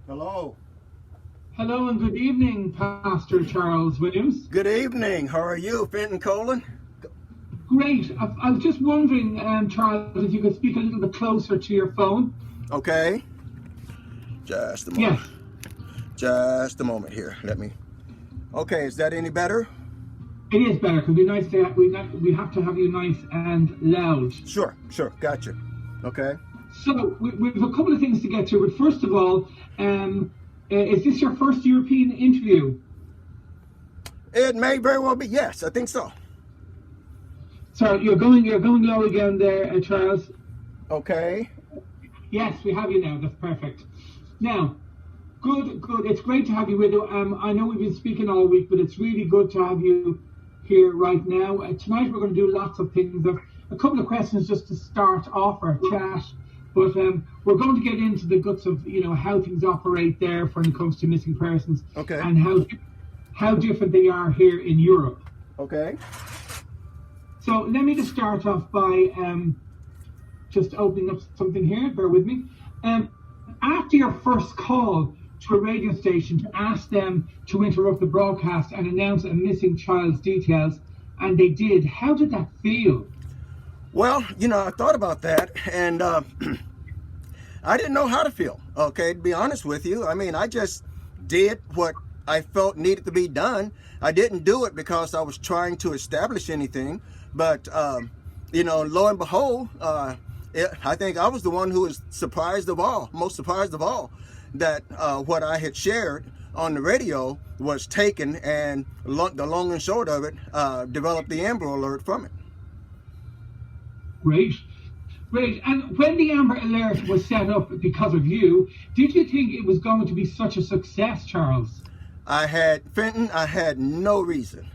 Hello. Hello and good evening, Pastor Charles Williams. Good evening. How are you, Fintan Cullen? Great. I was just wondering, Charles, if you could speak a little bit closer to your phone. Okay. Just a moment. Yes, Just a moment here. Okay, is that any better? it is better because we have to have you nice and loud. Sure. Gotcha. Okay. So we have a couple of things to get to. But first of all, is this your first European interview? It may very well be. Yes, I think so. Sorry, you're going low again there, Charles. Okay. Yes, we have you now. That's perfect. Now, good. It's great to have you with us. I know we've been speaking all week, but it's really good to have you here right now. Tonight we're going to do lots of things. A couple of questions just to start off our chat, but we're going to get into the guts of how things operate there when it comes to missing persons, Okay. and how different they are here in Europe. Okay. So let me just start off by just opening up something here. Bear with me. After your first call to a radio station to ask them to interrupt the broadcast and announce a missing child's details, and they did, how did that feel? Well, I thought about that, and I didn't know how to feel, okay, to be honest with you. I mean, I just did what I felt needed to be done. I didn't do it because I was trying to establish anything, but, lo and behold, I think I was the one who was most surprised of all, that what I had shared on the radio was taken, and the long and short of it, developed the Amber Alert from it. Great. And when the Amber Alert was set up because of you, did you think it was going to be such a success, Charles? Fintan, I had no reason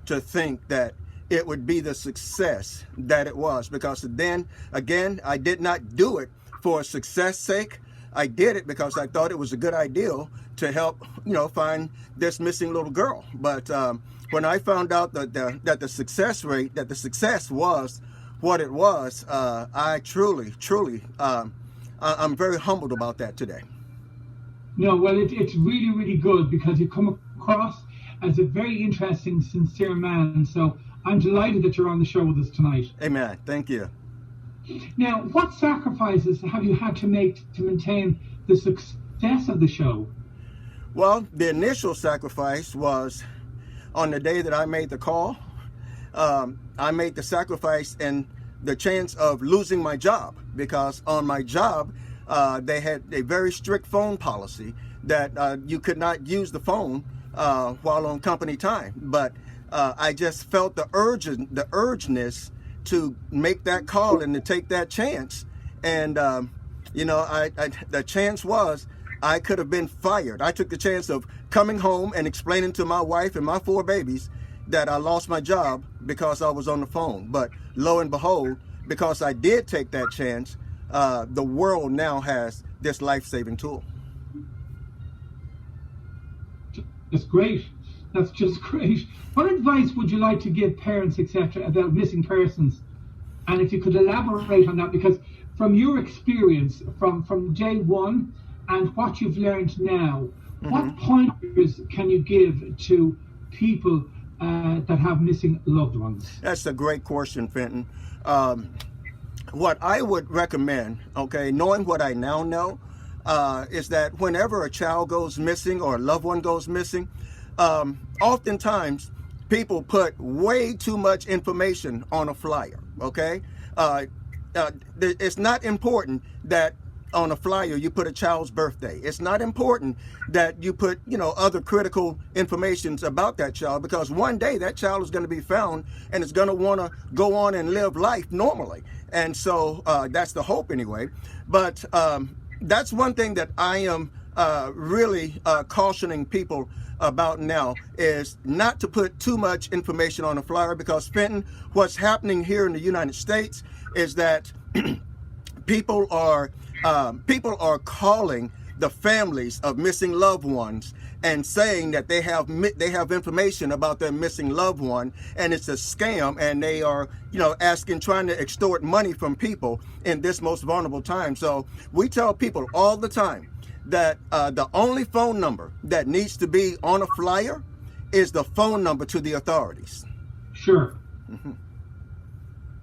to think that it would be the success that it was, because then, again, I did not do it for success sake. I did it because I thought it was a good idea to help, find this missing little girl. But when I found out that the success was what it was, I truly, I'm very humbled about that today. No, well, it's really, really good because you come across as a very interesting, sincere man. So I'm delighted that you're on the show with us tonight. Amen. Thank you. Now, what sacrifices have you had to make to maintain the success of the show? Well, the initial sacrifice was on the day that I made the call. I made the sacrifice and the chance of losing my job, because on my job, they had a very strict phone policy that you could not use the phone while on company time. But I just felt the urgeness to make that call and to take that chance. And, the chance was I could have been fired. I took the chance of coming home and explaining to my wife and my 4 babies that I lost my job because I was on the phone. But lo and behold, because I did take that chance, the world now has this life-saving tool. That's great. That's just great. What advice would you like to give parents, etc., about missing persons? And if you could elaborate on that, because from your experience, from day one and what you've learned now, what pointers can you give to people that have missing loved ones? That's a great question, Fintan. What I would recommend, okay, knowing what I now know, is that whenever a child goes missing or a loved one goes missing, oftentimes people put way too much information on a flyer, okay? It's not important that on a flyer you put a child's birthday. It's not important that you put, other critical information about that child, because one day that child is going to be found and is going to want to go on and live life normally. And so that's the hope anyway. But that's one thing that I am really cautioning people about now, is not to put too much information on a flyer, because Fintan, what's happening here in the United States is that people are calling the families of missing loved ones and saying that they have information about their missing loved one, and it's a scam, and they are trying to extort money from people in this most vulnerable time. So we tell people all the time that the only phone number that needs to be on a flyer is the phone number to the authorities. Sure.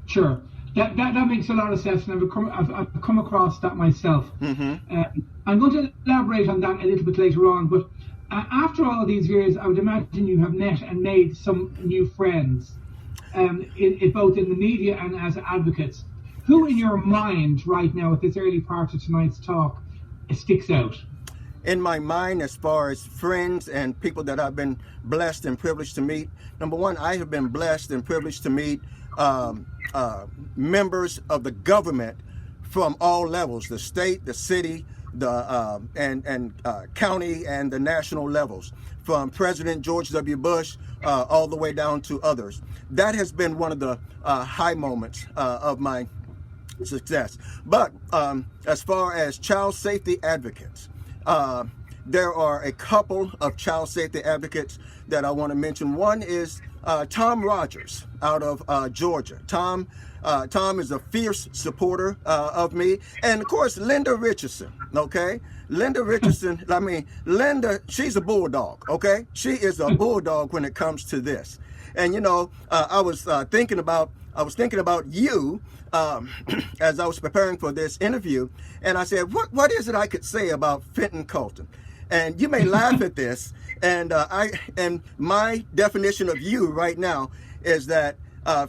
Sure. That makes a lot of sense, and I've come across that myself. I'm going to elaborate on that a little bit later on, but after all these years, I would imagine you have met and made some new friends, both in the media and as advocates. Who in your mind right now at this early part of tonight's talk sticks out? In my mind, as far as friends and people that I've been blessed and privileged to meet, number one, I have been blessed and privileged to meet members of the government from all levels, the state, the city, the county, and the national levels, from President George W. Bush all the way down to others. That has been one of the high moments of my success. But as far as child safety advocates, there are a couple of child safety advocates that I want to mention. One is Tom Rogers out of Georgia. Tom is a fierce supporter of me. And of course, Linda Richardson, okay? Linda Richardson, I mean, Linda, she's a bulldog, okay? She is a bulldog when it comes to this. And you know, I was thinking about you as I was preparing for this interview, and I said, what is it I could say about Fintan Cullen? And you may laugh at this, and my definition of you right now is that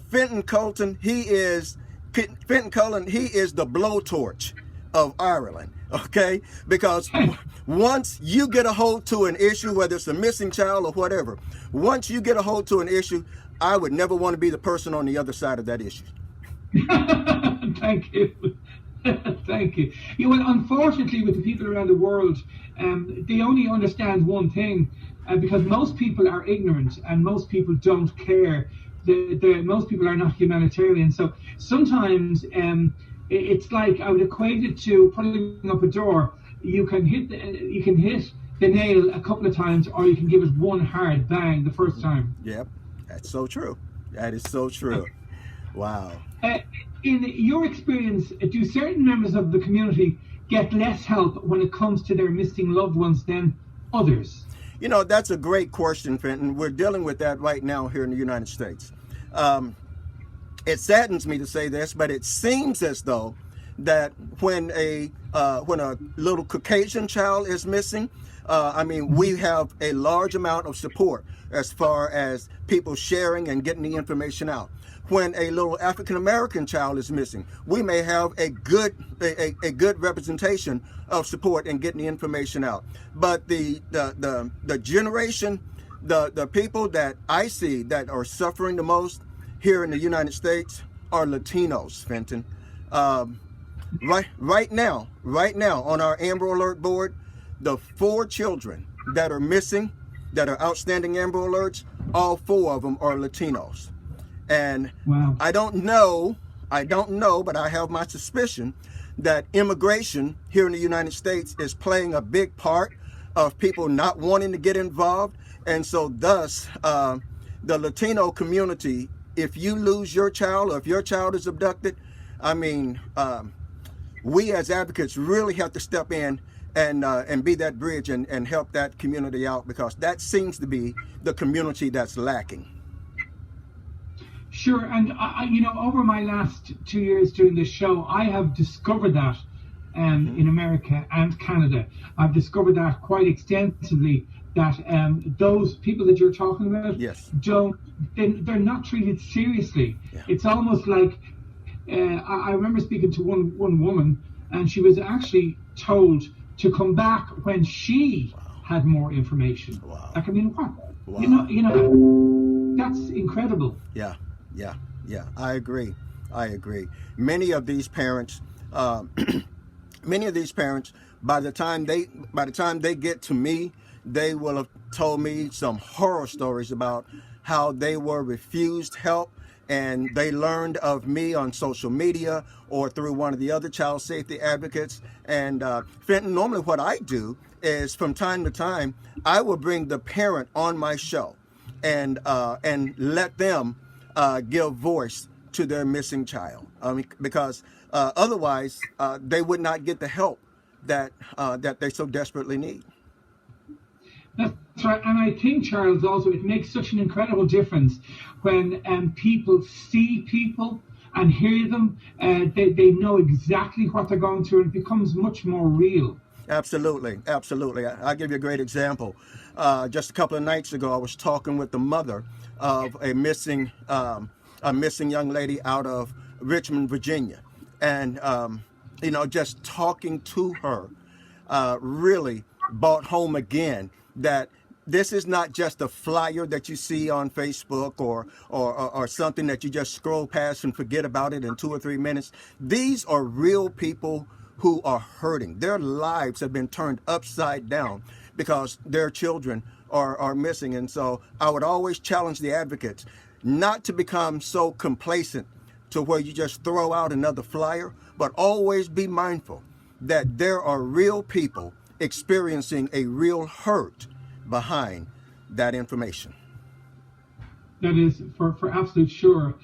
Fintan Cullen, he is the blowtorch of Ireland, okay? Because once you get a hold to an issue, whether it's a missing child or whatever, once you get a hold to an issue, I would never want to be the person on the other side of that issue. Thank you. Thank you. Well, unfortunately, with the people around the world, they only understand one thing, because most people are ignorant and most people don't care. Most people are not humanitarian. So sometimes it's like, I would equate it to putting up a door. You can hit the nail a couple of times, or you can give it one hard bang the first time. Yep, that's so true. That is so true. Wow. In your experience, do certain members of the community get less help when it comes to their missing loved ones than others? You know, that's a great question, Fintan. We're dealing with that right now here in the United States. It saddens me to say this, but it seems as though that when a little Caucasian child is missing, we have a large amount of support as far as people sharing and getting the information out. When a little African American child is missing, we may have a good representation of support in getting the information out. But the generation, the people that I see that are suffering the most here in the United States are Latinos, Fintan. Right now on our Amber Alert board, the 4 children that are missing, that are outstanding Amber Alerts, all 4 of them are Latinos. And wow. I don't know, but I have my suspicion that immigration here in the United States is playing a big part of people not wanting to get involved. And so thus, the Latino community, if you lose your child or if your child is abducted, we as advocates really have to step in and be that bridge and help that community out, because that seems to be the community that's lacking. Sure, and over my last 2 years doing this show, I have discovered that in America and Canada, I've discovered that quite extensively, that those people that you're talking about, yes, they're not treated seriously. Yeah. It's almost like I remember speaking to one woman, and she was actually told to come back when she had more information. Wow. Like, what? Wow. You know, that's incredible. Yeah. I agree. Many of these parents, by the time they get to me, they will have told me some horror stories about how they were refused help, and they learned of me on social media or through one of the other child safety advocates. And Fintan, normally what I do is, from time to time, I will bring the parent on my show and let them give voice to their missing child, because otherwise they would not get the help that they so desperately need. That's right, and I think, Charles, also it makes such an incredible difference when people see people and hear them. They know exactly what they're going through, and it becomes much more real. Absolutely, absolutely. I'll give you a great example. Just a couple of nights ago, I was talking with the mother of a missing young lady out of Richmond, Virginia, and just talking to her really brought home again that this is not just a flyer that you see on Facebook or something that you just scroll past and forget about it in 2 or 3 minutes. These are real people who are hurting. Their lives have been turned upside down because their children are missing. And so I would always challenge the advocates not to become so complacent to where you just throw out another flyer, but always be mindful that there are real people experiencing a real hurt behind that information. That is for absolute sure.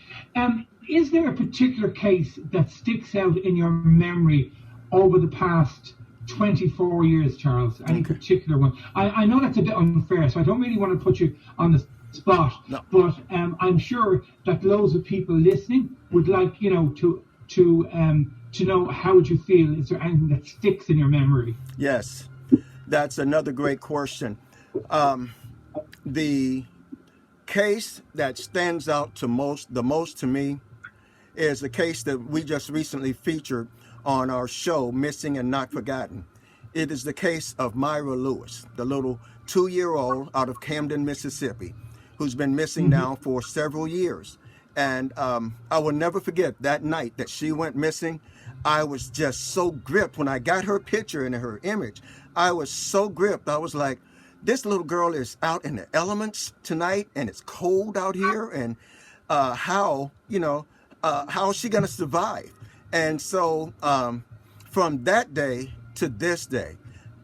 Is there a particular case that sticks out in your memory over the past 24 years, Charles? Any particular one? I know that's a bit unfair, so I don't really want to put you on the spot. No. But I'm sure that loads of people listening would like, to know, how would you feel? Is there anything that sticks in your memory? Yes, that's another great question. The case that stands out the most to me is the case that we just recently featured on our show, Missing and Not Forgotten. It is the case of Myra Lewis, the little 2-year-old out of Camden, Mississippi, who's been missing now for several years. And I will never forget that night that she went missing. I was just so gripped when I got her picture and her image. I was so gripped. I was like, this little girl is out in the elements tonight, and it's cold out here, and how is she going to survive? And so from that day to this day,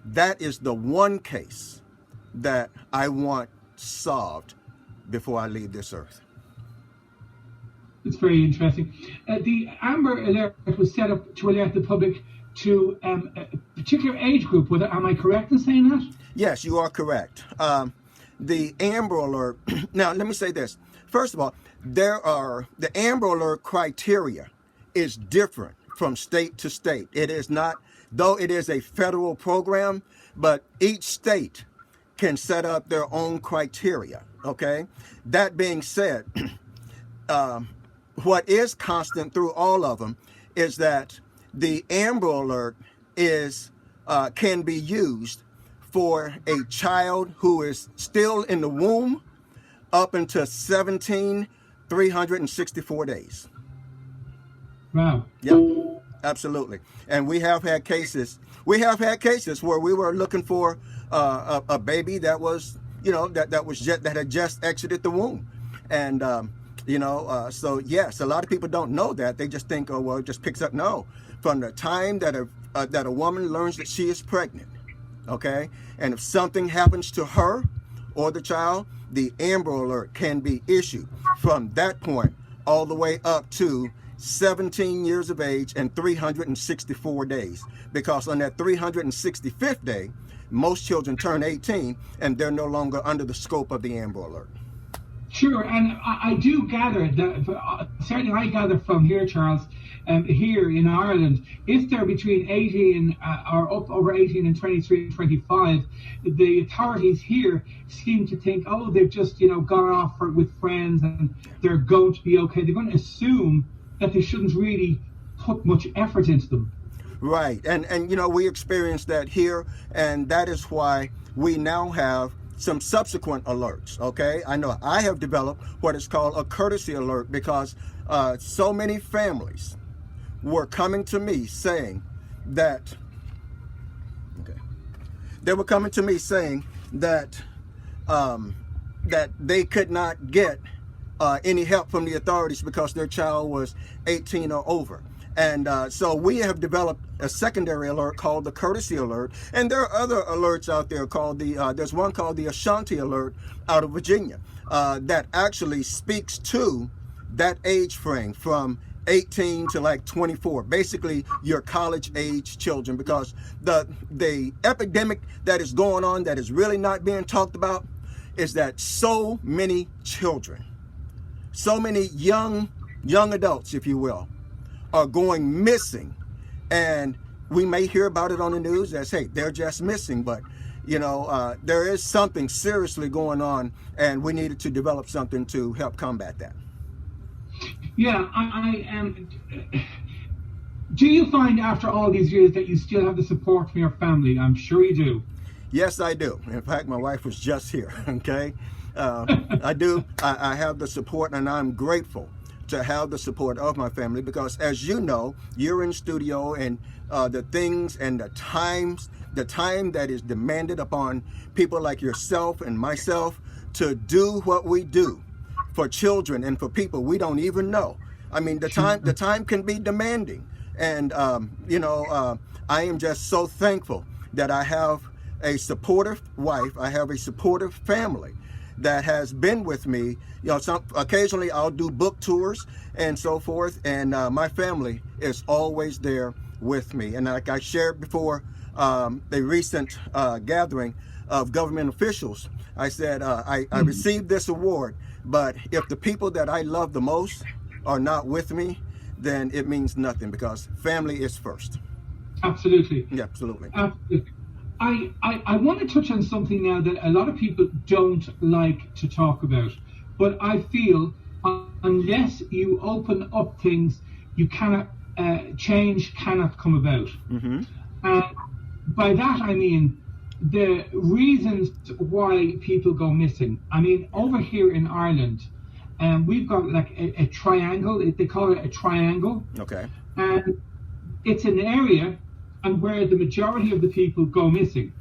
that is the one case that I want solved before I leave this earth. It's very interesting. The Amber Alert was set up to alert the public to a particular age group. Am I correct in saying that? Yes, you are correct. The Amber Alert, now let me say this. First of all, the Amber Alert criteria is different from state to state. It is not, though it is a federal program, but each state can set up their own criteria, okay? That being said, what is constant through all of them is that the Amber Alert can be used for a child who is still in the womb up until 364 days. Wow. Yeah, absolutely. And we have had cases where we were looking for a baby that was, that had just exited the womb. And, so yes, a lot of people don't know that. They just think, oh, well, it just picks up. No, from the time that a woman learns that she is pregnant, okay, and if something happens to her or the child, the Amber Alert can be issued from that point all the way up to 17 years of age and 364 days. Because on that 365th day, most children turn 18 and they're no longer under the scope of the Amber Alert. Sure, and I do gather that, certainly I gather from here, Charles, here in Ireland, if they're between 18 or up over 18 and 23, 25, the authorities here seem to think, oh, they've just, gone off with friends and they're going to be okay. They're going to assume that they shouldn't really put much effort into them. Right, and we experienced that here, and that is why we now have some subsequent alerts, okay? I know I have developed what is called a courtesy alert because so many families were coming to me saying that, that they could not get any help from the authorities because their child was 18 or over. And so we have developed a secondary alert called the courtesy alert. And there are other alerts out there called there's one called the Ashanti alert out of Virginia that actually speaks to that age frame from 18 to like 24, basically your college age children, because the epidemic that is going on that is really not being talked about is that so many children, so many young adults, if you will, are going missing. And we may hear about it on the news as, hey, they're just missing, but there is something seriously going on, and we needed to develop something to help combat that. Yeah, I am. Do you find after all these years that you still have the support from your family? I'm sure you do. Yes, I do. In fact, my wife was just here, okay? I do. I have the support, and I'm grateful to have the support of my family because, as you know, you're in studio, and the things and the time that is demanded upon people like yourself and myself to do what we do for children and for people we don't even know. I mean, the time can be demanding, and I am just so thankful that I have a supportive wife. I have a supportive family that has been with me. Occasionally I'll do book tours and so forth, and my family is always there with me. And like I shared before, a recent gathering of government officials, I said, I received this award, but if the people that I love the most are not with me, then it means nothing, because family is first. Absolutely. Yeah, absolutely. Absolutely. I want to touch on something now that a lot of people don't like to talk about, but I feel unless you open up things, you cannot change cannot come about. Mm-hmm. By that I mean the reasons why people go missing. I mean, over here in Ireland, we've got like a triangle. They call it a triangle. Okay. And it's an area and where the majority of the people go missing.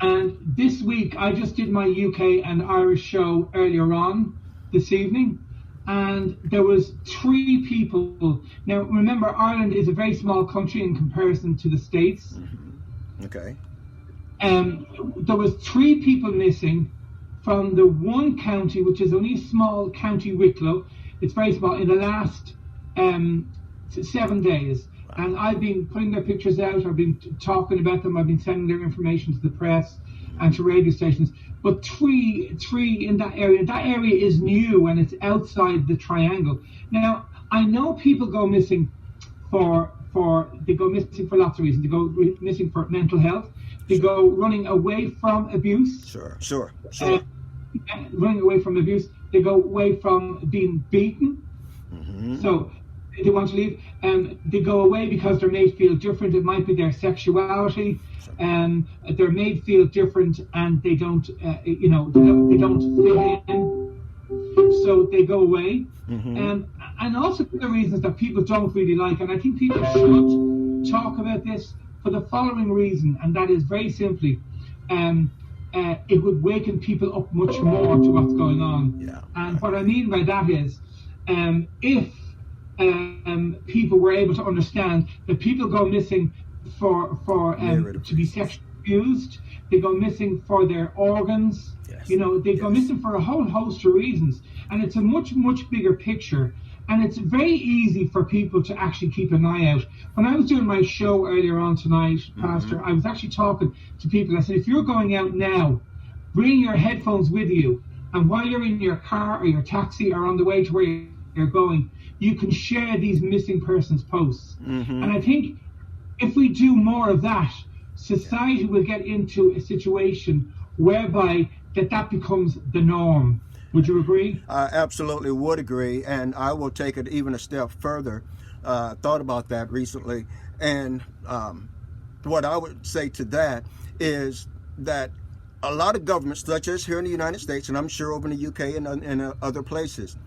And this week, I just did my UK and Irish show earlier on this evening, and there was 3 people. Now, remember, Ireland is a very small country in comparison to the States. Mm-hmm. Okay. There was 3 people missing from the one county, which is only a small county, Wicklow. It's very small, in the last 7 days. And I've been putting their pictures out, I've been talking about them, I've been sending their information to the press and to radio stations. But three in that area. That area is new and it's outside the triangle. Now, I know people go missing for lots of reasons. They go missing for mental health. They go running away from abuse. Sure. Running away from abuse. They go away from being beaten. Mm-hmm. So they want to leave, and they go away because they're made feel different. It might be their sexuality, and they're made feel different, and they don't, they don't fit in, so they go away. Mm-hmm. And also the reasons that people don't really like, and I think people should talk about this for the following reason, and that is very simply, it would waken people up much more to what's going on. Yeah. And what I mean by that is, if people were able to understand that people go missing for to be sexually abused, they go missing for their organs, they go missing for a whole host of reasons, and it's a much bigger picture, and it's very easy for people to actually keep an eye out. When I was doing my show earlier on tonight, Pastor, I was actually talking to people. I said, if you're going out now, bring your headphones with you, and while you're in your car or your taxi or on the way to where you're going, you can share these missing persons posts. Mm-hmm. And I think if we do more of that, society will get into a situation whereby that becomes the norm. Would you agree? I absolutely would agree, and I will take it even a step further. Thought about that recently, and what I would say to that is that a lot of governments, such as here in the United States, and I'm sure over in the UK and other places,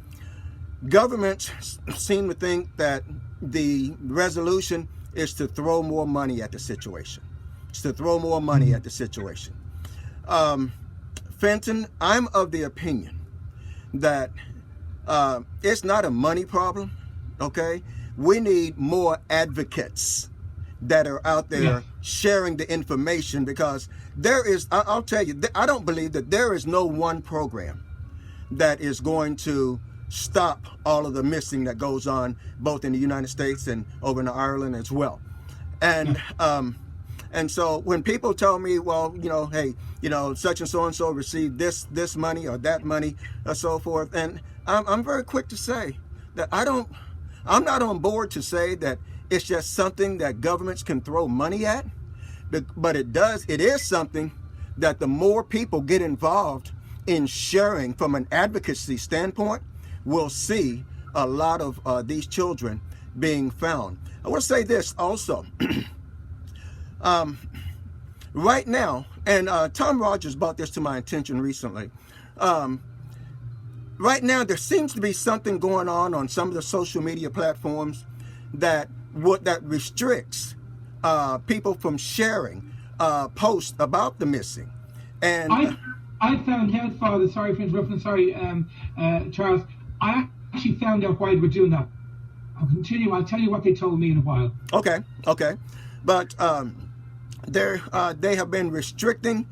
governments seem to think that the resolution is to throw more money at the situation. It's to throw more money at the situation. Fintan, I'm of the opinion that it's not a money problem, okay? We need more advocates that are out there sharing the information, because there is, I'll tell you, I don't believe that there is no one program that is going to stop all of the missing that goes on both in the United States and over in Ireland as well. And so when people tell me, well, hey, such and so received this money or that money or so forth, and I'm very quick to say that I'm not on board to say that it's just something that governments can throw money at, but it is something that the more people get involved in sharing from an advocacy standpoint, we'll see a lot of these children being found. I want to say this also. Right now, and Tom Rogers brought this to my attention recently. Right now, there seems to be something going on some of the social media platforms that restricts people from sharing posts about the missing. And I found out, Father, sorry for interrupting, Charles, I actually found out why they were doing that. I'll tell you what they told me in a while. Okay. But they have been restricting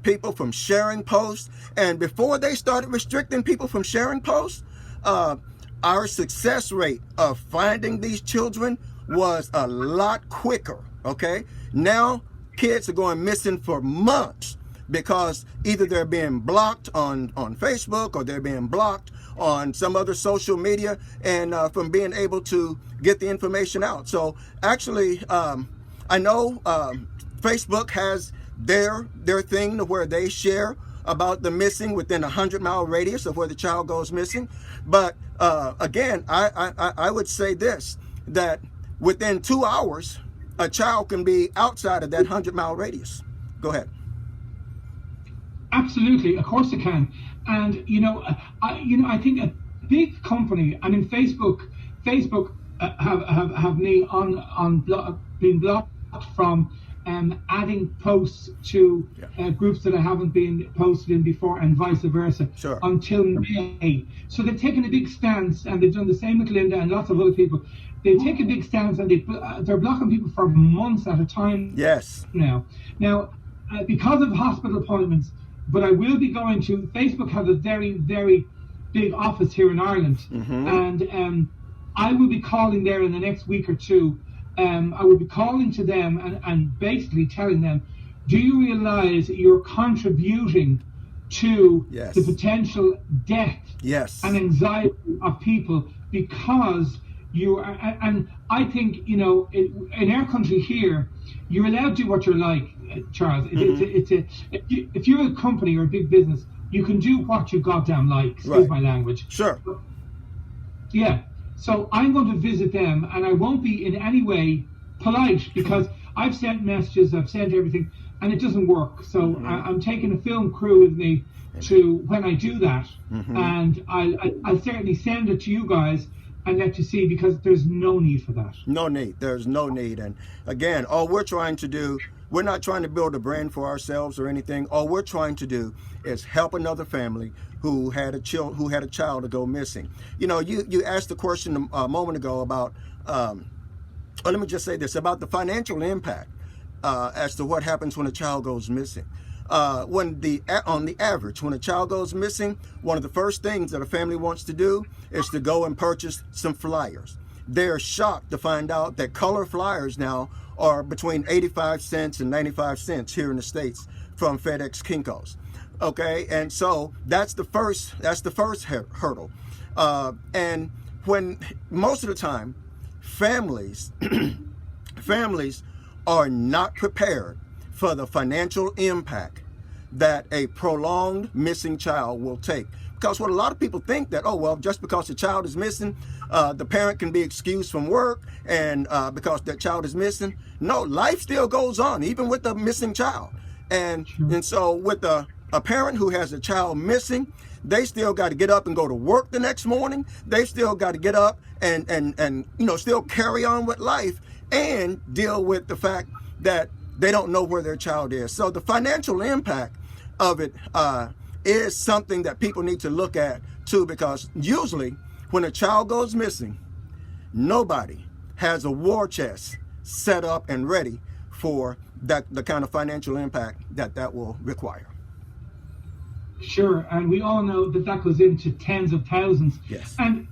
people from sharing posts. And before they started restricting people from sharing posts, our success rate of finding these children was a lot quicker, okay? Now, kids are going missing for months because either they're being blocked on Facebook or they're being blocked on some other social media and from being able to get the information out. So actually, I know Facebook has their thing where they share about the missing within 100-mile radius of where the child goes missing. But again, I would say this, that within 2 hours, a child can be outside of that 100-mile radius. Go ahead. Absolutely, of course it can. And I think a big company, I mean, Facebook have me being blocked from adding posts to groups that I haven't been posted in before, and vice versa, until May. So they've taken a big stance, and they've done the same with Linda and lots of other people. They take a big stance, and they're blocking people for months at a time. Yes. Now, because of hospital appointments, but I will be going to. Facebook has a very, very big office here in Ireland, and I will be calling there in the next week or two. I will be calling to them and basically telling them, do you realize you're contributing to the potential death and anxiety of people because you are, and I think, in our country here, you're allowed to do what you're like, Charles. If you're a company or a big business, you can do what you goddamn like, excuse my language. Sure. Yeah. So I'm going to visit them, and I won't be in any way polite because I've sent messages, I've sent everything, and it doesn't work. So I'm taking a film crew with me to when I do that, and I'll certainly send it to you guys and let you see, because there's no need for that. No need. There's no need. And again, all we're trying to do, we're not trying to build a brand for ourselves or anything. All we're trying to do is help another family who had a child to go missing. You asked the question a moment ago about, let me just say this, about the financial impact as to what happens when a child goes missing. On the average, when a child goes missing, one of the first things that a family wants to do is to go and purchase some flyers. They're shocked to find out that color flyers now are between 85 cents and 95 cents here in the States from FedEx Kinko's. Okay, and so that's the first hurdle. And when most of the time, families are not prepared for the financial impact that a prolonged missing child will take. Because what a lot of people think that, just because the child is missing, the parent can be excused from work, and because that child is missing. No, life still goes on, even with the missing child. And so with a parent who has a child missing, they still got to get up and go to work the next morning. They still got to get up and still carry on with life and deal with the fact that they don't know where their child is. So the financial impact of it is something that people need to look at too, because usually when a child goes missing, nobody has a war chest set up and ready for the kind of financial impact that will require. Sure, and we all know that that goes into tens of thousands. Yes. And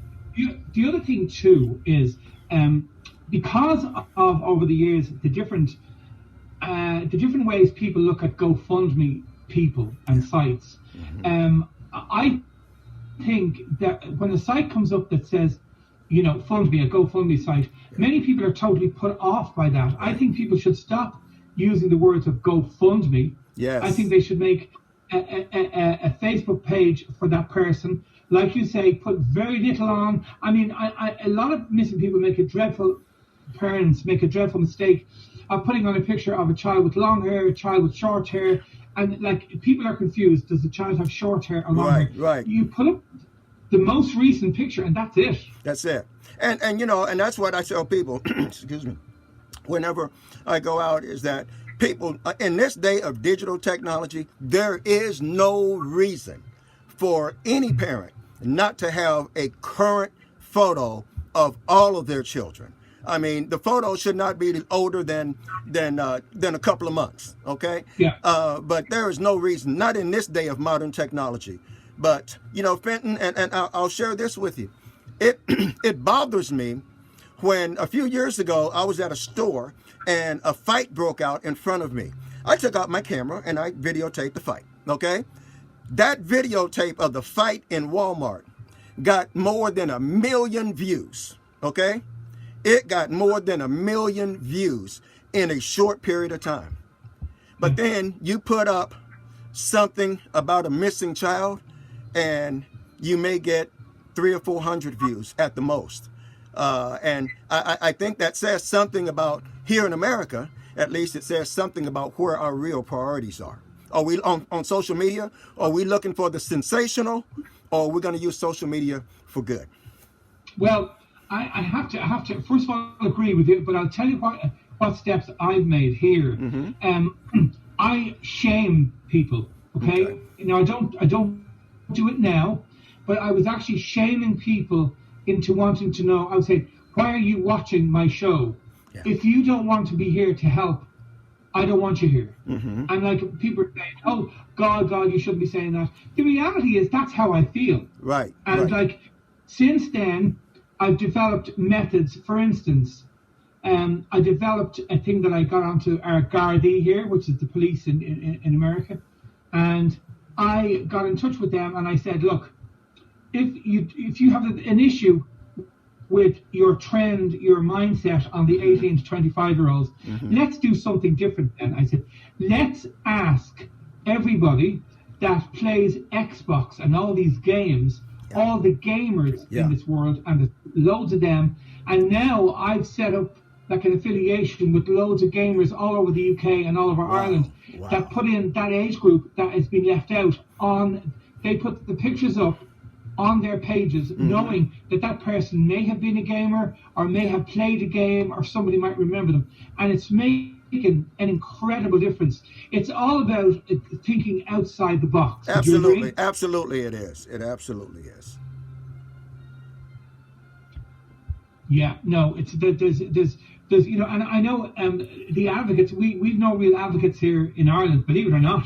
the other thing too is because of over the years the different ways people look at GoFundMe people and sites. I think that when a site comes up that says, you know, fund me, a GoFundMe site, many people are totally put off by that. I think people should stop using the words of GoFundMe. Yes. I think they should make a Facebook page for that person. Like you say, put very little on. I mean, a lot of missing people parents make a dreadful mistake of putting on a picture of a child with long hair, a child with short hair, and like people are confused. Does the child have short hair or long hair? Right. You put up the most recent picture, and that's it. That's it. And you know, and that's what I tell people. Excuse me. Whenever I go out, is that people in this day of digital technology, there is no reason for any parent not to have a current photo of all of their children. I mean, the photo should not be older than a couple of months. Okay. Yeah. But there is no reason, not in this day of modern technology. But you know, Fintan, and I'll share this with you. It bothers me when a few years ago I was at a store and a fight broke out in front of me. I took out my camera and I videotaped the fight. Okay. That videotape of the fight in Walmart got more than 1 million views. Okay. It got more than 1 million views in a short period of time. But then you put up something about a missing child and you may get 300 or 400 views at the most. And I think that says something about, here in America, at least it says something about where our real priorities are. Are we on social media? Are we looking for the sensational, or are we going to use social media for good? Well, I have to first of all agree with you, but I'll tell you what steps I've made here. I shame people. Okay? Now I don't do it now, but I was actually shaming people into wanting to know. I would say, why are you watching my show? Yeah. If you don't want to be here to help, I don't want you here. And like people are saying, oh, God, you shouldn't be saying that. The reality is that's how I feel. Right. And like since then, I've developed methods. For instance, I developed a thing that I got onto our Gardaí here, which is the police in America. And I got in touch with them and I said, look, if you have an issue with your trend, your mindset on the 18 to 25-year-olds, let's do something different then. I said, let's ask everybody that plays Xbox and all these games, all the gamers in this world, and there's loads of them. And now I've set up like an affiliation with loads of gamers all over the UK and all over Ireland that put in that age group that has been left out on. They put the pictures up on their pages, knowing that person may have been a gamer or may have played a game or somebody might remember them. And it's making an incredible difference. It's all about thinking outside the box. Absolutely. Absolutely it is. It absolutely is. Yeah, no, it's there's you know, and I know the advocates, we've no real advocates here in Ireland, believe it or not.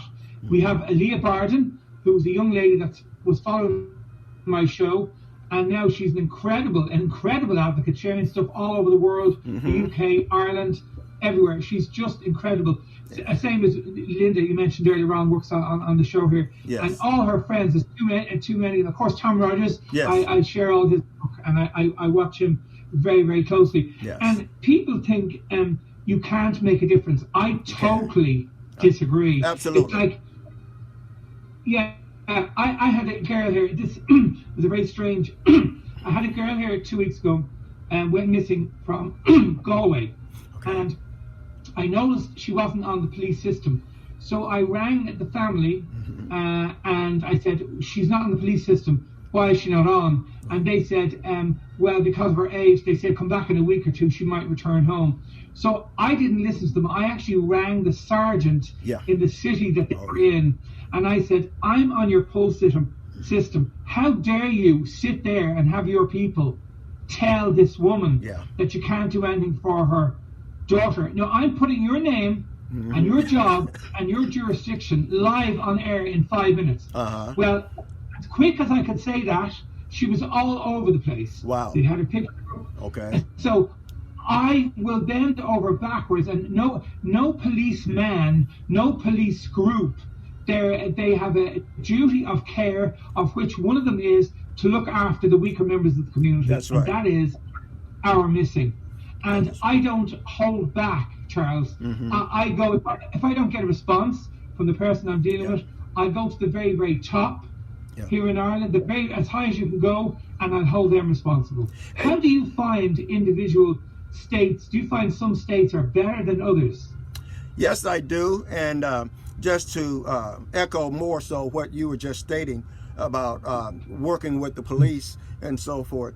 We have Leah Barden, who was a young lady that was following my show, and now she's an incredible advocate, sharing stuff all over the world, the UK, Ireland, everywhere. She's just incredible. Same as Linda, you mentioned earlier on, works on the show here. Yes. And all her friends, there's too many. And of course, Tom Rogers, I share all his book, and I watch him very, very closely. Yes. And people think you can't make a difference. I totally disagree. Absolutely. It's like, I had a girl here. This was a very strange. I had a girl here 2 weeks ago and went missing from Galway, and I noticed she wasn't on the police system. So I rang the family and I said, she's not on the police system. Why is she not on? And they said, well, because of her age. They said, come back in a week or two, she might return home. So I didn't listen to them. I actually rang the sergeant in the city that they were in. And I said, I'm on your poll system. How dare you sit there and have your people tell this woman that you can't do anything for her daughter? No, I'm putting your name and your job and your jurisdiction live on air in 5 minutes. Well, as quick as I could say that, she was all over the place. Wow. They had her picture. Okay. So I will bend over backwards, and no policeman, no police group, they have a duty of care, of which one of them is to look after the weaker members of the community. That's right. And that is our missing. And I don't hold back, Charles. I go, if I don't get a response from the person I'm dealing with, I go to the very, very top here in Ireland, as high as you can go, and I'll hold them responsible. How do you find individual states? Do you find some states are better than others? Yes, I do. And just to echo more so what you were just stating about working with the police and so forth,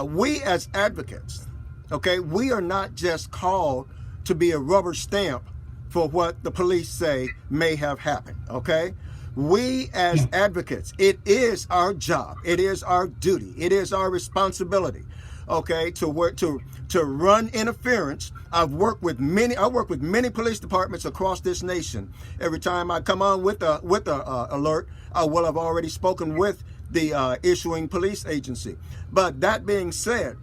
we as advocates, okay, we are not just called to be a rubber stamp for what the police say may have happened, okay? We as advocates, it is our job, it is our duty, it is our responsibility, okay, to work to run interference. I work with many police departments across this nation. Every time I come on with a alert, I will have already spoken with the issuing police agency. But that being said,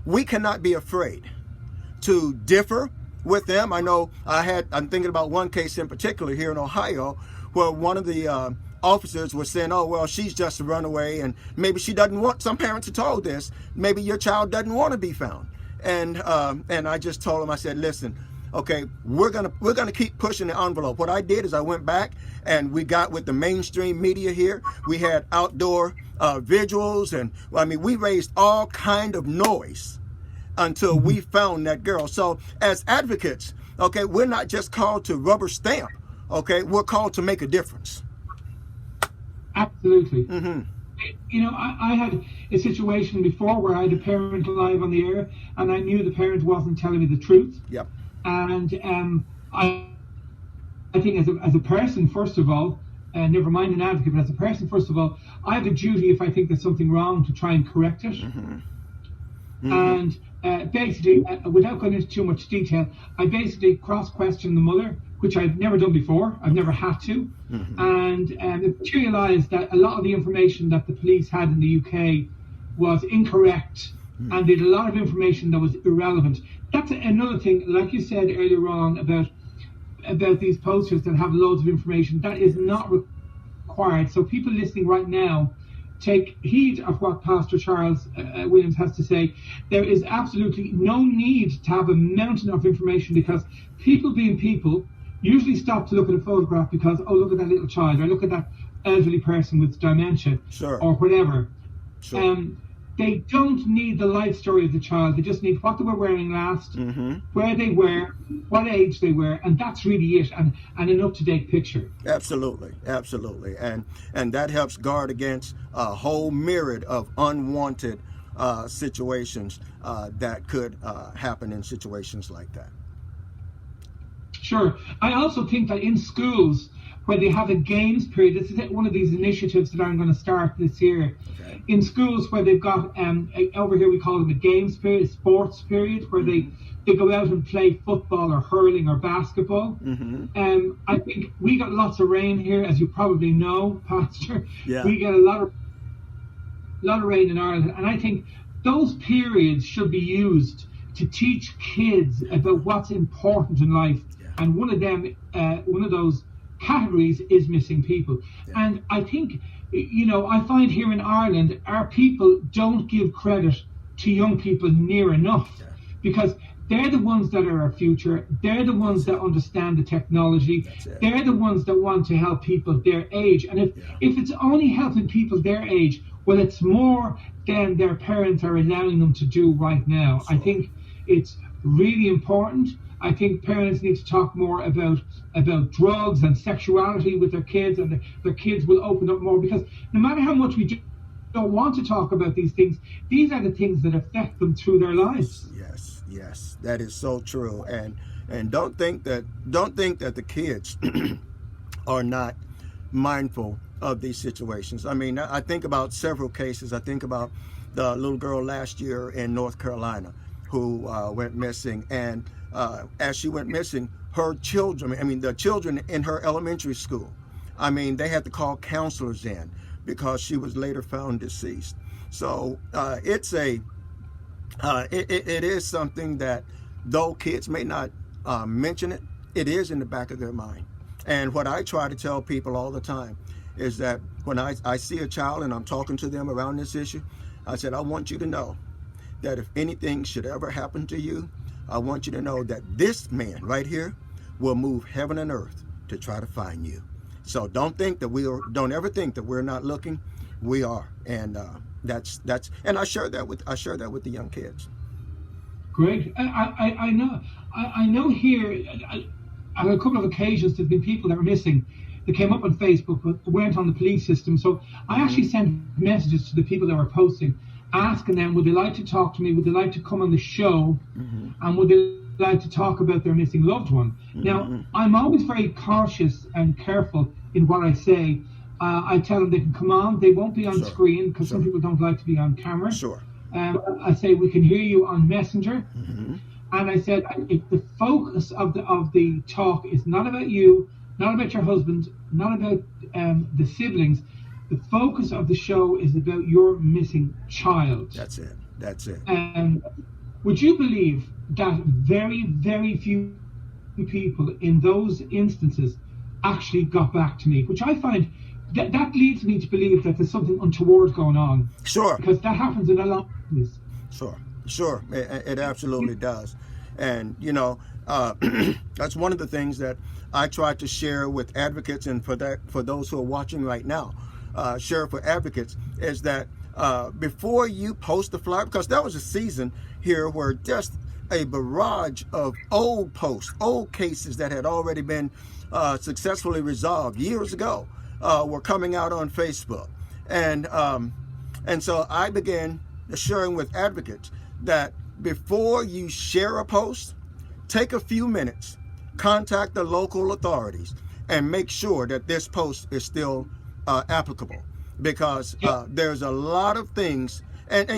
we cannot be afraid to differ with them. I know I'm thinking about one case in particular here in Ohio where one of the officers was saying, oh, well, she's just a runaway, and maybe she doesn't want, some parents are told this, maybe your child doesn't want to be found. And I just told him, I said, listen, okay, we're gonna keep pushing the envelope. What I did is I went back and we got with the mainstream media here. We had outdoor vigils, and I mean, we raised all kind of noise until we found that girl. So as advocates, okay, we're not just called to rubber stamp, okay, we're called to make a difference. Absolutely. You know, I had a situation before where I had a parent live on the air, and I knew the parent wasn't telling me the truth. Yep. And I think as a person, first of all, never mind an advocate, but as a person, first of all, I have a duty, if I think there's something wrong, to try and correct it. And basically, without going into too much detail, I basically cross-questioned the mother, which I've never done before. I've never had to. And it materialized that a lot of the information that the police had in the UK was incorrect, and they had a lot of information that was irrelevant. That's another thing, like you said earlier on about these posters that have loads of information. That is not required. So people listening right now, take heed of what Pastor Charles Williams has to say. There is absolutely no need to have a mountain of information, because people being people usually stop to look at a photograph because, oh, look at that little child, or look at that elderly person with dementia, or whatever. They don't need the life story of the child. They just need what they were wearing last, where they were, what age they were, and that's really it, and an up-to-date picture. Absolutely, absolutely. And that helps guard against a whole myriad of unwanted situations that could happen in situations like that. Sure. I also think that in schools, where they have a games period, this is one of these initiatives that I'm going to start this year. In schools where they've got, over here we call them a games period, a sports period, where they go out and play football or hurling or basketball. I think we got lots of rain here, as you probably know, Pastor. We get a lot of rain in Ireland, and I think those periods should be used to teach kids about what's important in life. And one of those categories is missing people. And I think, you know, I find here in Ireland, our people don't give credit to young people near enough, because they're the ones that are our future. They're the ones that understand the technology. They're the ones that want to help people their age. And if it's only helping people their age, well, it's more than their parents are allowing them to do right now. I think it's really important. I think parents need to talk more about drugs and sexuality with their kids, and their kids will open up more, because no matter how much we don't want to talk about these things, these are the things that affect them through their lives. Yes, that is so true. And don't think that the kids are not mindful of these situations. I mean, I think about several cases. I think about the little girl last year in North Carolina who went missing. And as she went missing, her children, I mean, the children in her elementary school, I mean, they had to call counselors in because she was later found deceased. So it is something that, though kids may not mention it, it is in the back of their mind. And what I try to tell people all the time is that when I see a child and I'm talking to them around this issue, I said, I want you to know that if anything should ever happen to you, I want you to know that this man right here will move heaven and earth to try to find you. So don't don't ever think that we're not looking. We are, and that's and I share that with the young kids. Great. I know here on a couple of occasions there's been people that were missing that came up on Facebook but weren't on the police system. So I actually sent messages to the people that were posting, asking them, would they like to talk to me? Would they like to come on the show? And would they like to talk about their missing loved one? Now, I'm always very cautious and careful in what I say. I tell them they can come on. They won't be on screen because some people don't like to be on camera. I say we can hear you on Messenger. And I said, if the focus of the talk is not about you, not about your husband, not about the siblings, the focus of the show is about your missing child. That's it. Would you believe that very, very few people in those instances actually got back to me, which I find that leads me to believe that there's something untoward going on. Sure. Because that happens in a lot of places. Sure. It absolutely does. And, that's one of the things that I try to share with advocates, and for those who are watching right now, share for advocates, is that before you post the flyer, because that was a season here where just a barrage of old posts, old cases that had already been successfully resolved years ago were coming out on Facebook. And so I began sharing with advocates that before you share a post, take a few minutes, contact the local authorities, and make sure that this post is still applicable, because there's a lot of things, and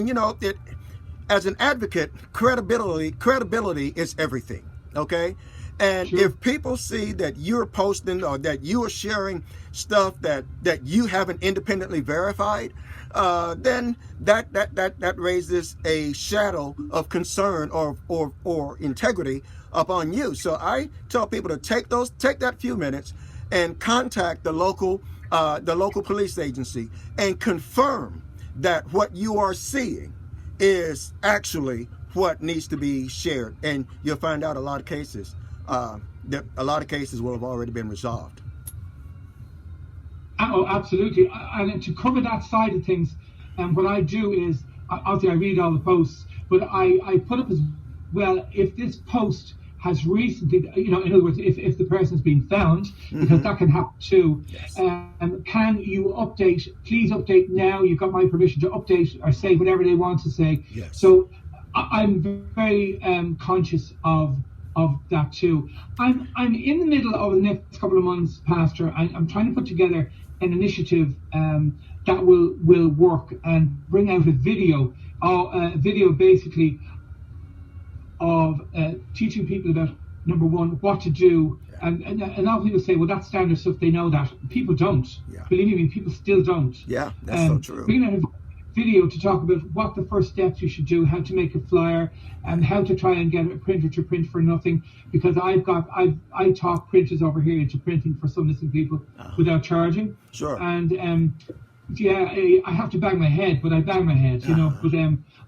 as an advocate, credibility is everything. Okay. And if people see that you're posting or that you are sharing stuff that you haven't independently verified, then that raises a shadow of concern or integrity upon you. So I tell people to take that few minutes and contact the local police agency and confirm that what you are seeing is actually what needs to be shared, and you'll find out a lot of cases will have already been resolved. Oh, absolutely. And to cover that side of things, what I do is, obviously I read all the posts, but I put up as well, if this post has recently, in other words, if the person's been found, because that can happen too, can you please update now, you've got my permission to update or say whatever they want to say. So I'm very conscious of that too. I'm in the middle of the next couple of months, Pastor. I'm trying to put together an initiative that will work and bring out a video basically of teaching people about, number one, what to do. And a lot of people say, well, that's standard stuff, they know that. People don't. Believe me, people still don't. Yeah, that's so true. Bringing out a video to talk about what the first steps you should do, how to make a flyer, and how to try and get a printer to print for nothing, because I talk printers over here into printing for some missing people without charging. Sure. And I have to bang my head, but I bang my head, but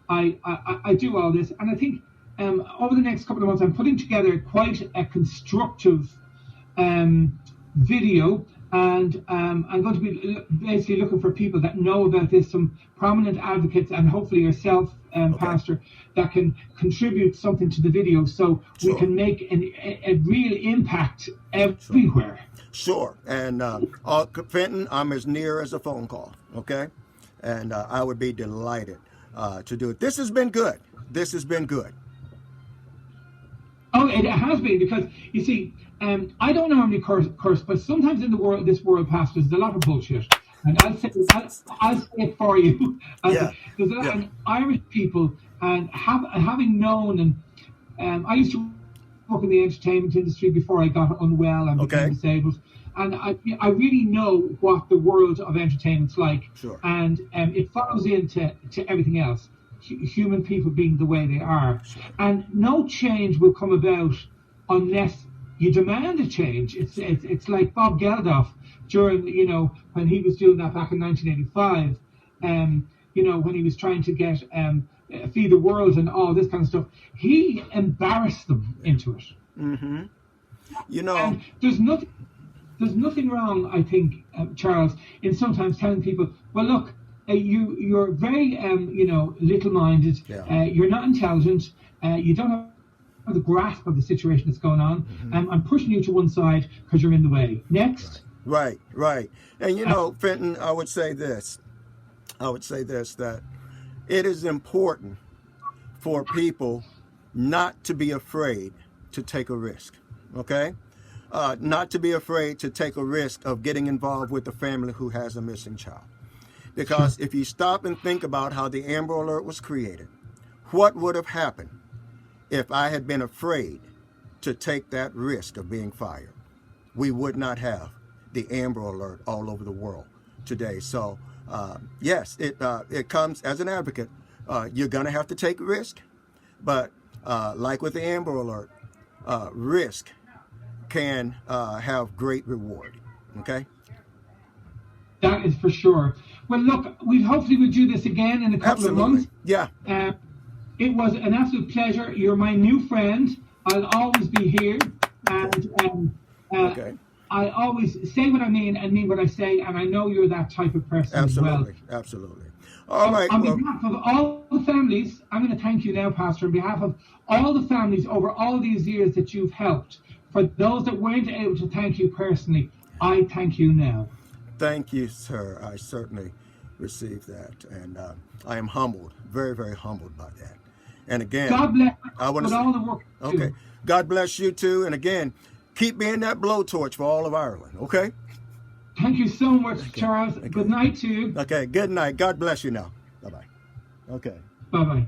I do all this, and I think over the next couple of months I'm putting together quite a constructive video. And I'm going to be basically looking for people that know about this, some prominent advocates, and hopefully yourself, Pastor, that can contribute something to the video, so we can make a real impact everywhere. Sure. And Fintan, I'm as near as a phone call, okay? And I would be delighted to do it. This has been good. Oh, it has been, because you see, I don't normally curse, but sometimes in this world, Pastor, there's a lot of bullshit, and I'll say it for you. There's a lot of Irish people And having known, and I used to work in the entertainment industry before I got unwell and became disabled. And I really know what the world of entertainment's like. Sure. And it follows into everything else, human people being the way they are. Sure. And no change will come about unless you demand a change. It's like Bob Geldof during, when he was doing that back in 1985, when he was trying to get Feed the World and all this kind of stuff. He embarrassed them into it. Mm-hmm. And there's nothing wrong, I think, Charles, in sometimes telling people, well, look, you're very, little-minded. Yeah. You're not intelligent. You don't have the grasp of the situation that's going on. Mm-hmm. I'm pushing you to one side because you're in the way. Next. Right. And, Fintan, I would say this, that it is important for people not to be afraid to take a risk, okay? Not to be afraid to take a risk of getting involved with a family who has a missing child. Because if you stop and think about how the Amber Alert was created, what would have happened if I had been afraid to take that risk of being fired? We would not have the Amber Alert all over the world today. So, yes, it comes as an advocate. You're going to have to take a risk, but like with the Amber Alert, risk can have great reward. Okay? That is for sure. Well, look, hopefully we'll do this again in a couple of months. Yeah. It was an absolute pleasure. You're my new friend. I'll always be here. And okay. I always say what I mean and mean what I say, and I know you're that type of person as well. Absolutely. All right. On behalf of all the families, I'm going to thank you now, Pastor, on behalf of all the families over all these years that you've helped. For those that weren't able to thank you personally, I thank you now. Thank you, sir. I certainly received that, and I am humbled, very, very humbled by that. And again, God bless you I want with all the work. Okay, God bless you too. And again, keep being that blowtorch for all of Ireland. Okay. Thank you so much, Charles. Okay. Good night to you. Okay. Good night. God bless you now. Bye bye. Okay. Bye bye.